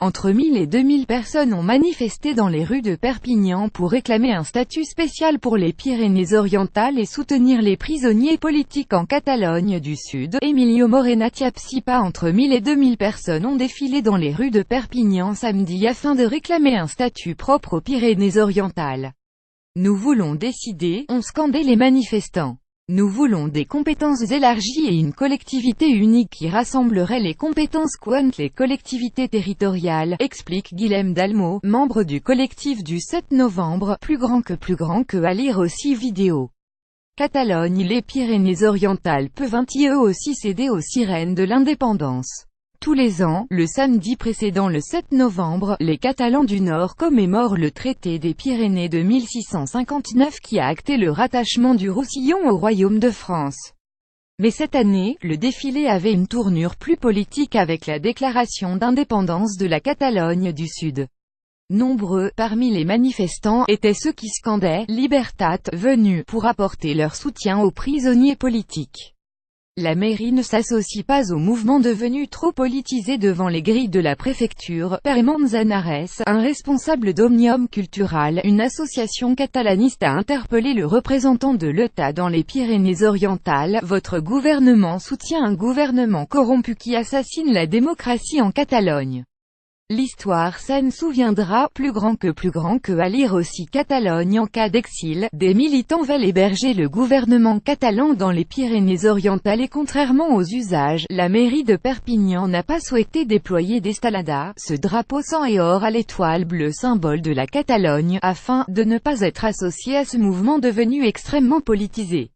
Entre 1000 et 2000 personnes ont manifesté dans les rues de Perpignan pour réclamer un statut spécial pour les Pyrénées-Orientales et soutenir les prisonniers politiques en Catalogne du Sud. Emilio Morena Tiapsipa. Entre 1000 et 2000 personnes ont défilé dans les rues de Perpignan samedi afin de réclamer un statut propre aux Pyrénées-Orientales. Nous voulons décider, ont scandé les manifestants. Nous voulons des compétences élargies et une collectivité unique qui rassemblerait les compétences qu'ont les collectivités territoriales, explique Guillem Dalmau, membre du collectif du 7 novembre, plus grand que à lire aussi vidéo. Catalogne. Les Pyrénées-Orientales peuvent eux aussi céder aux sirènes de l'indépendance. Tous les ans, le samedi précédant le 7 novembre, les Catalans du Nord commémorent le traité des Pyrénées de 1659 qui a acté le rattachement du Roussillon au Royaume de France. Mais cette année, le défilé avait une tournure plus politique avec la déclaration d'indépendance de la Catalogne du Sud. Nombreux, parmi les manifestants, étaient ceux qui scandaient « Libertat », venus pour apporter leur soutien aux prisonniers politiques. La mairie ne s'associe pas au mouvement devenu trop politisé devant les grilles de la préfecture. Pere Manzanares, un responsable d'Òmnium Cultural, une association catalaniste, a interpellé le représentant de l'État dans les Pyrénées-Orientales. Votre gouvernement soutient un gouvernement corrompu qui assassine la démocratie en Catalogne. L'histoire s'en souviendra. Plus grand que à lire aussi. Catalogne en cas d'exil. Des militants veulent héberger le gouvernement catalan dans les Pyrénées-Orientales et contrairement aux usages, la mairie de Perpignan n'a pas souhaité déployer d'estalada, ce drapeau sang et or à l'étoile bleue symbole de la Catalogne, afin de ne pas être associé à ce mouvement devenu extrêmement politisé.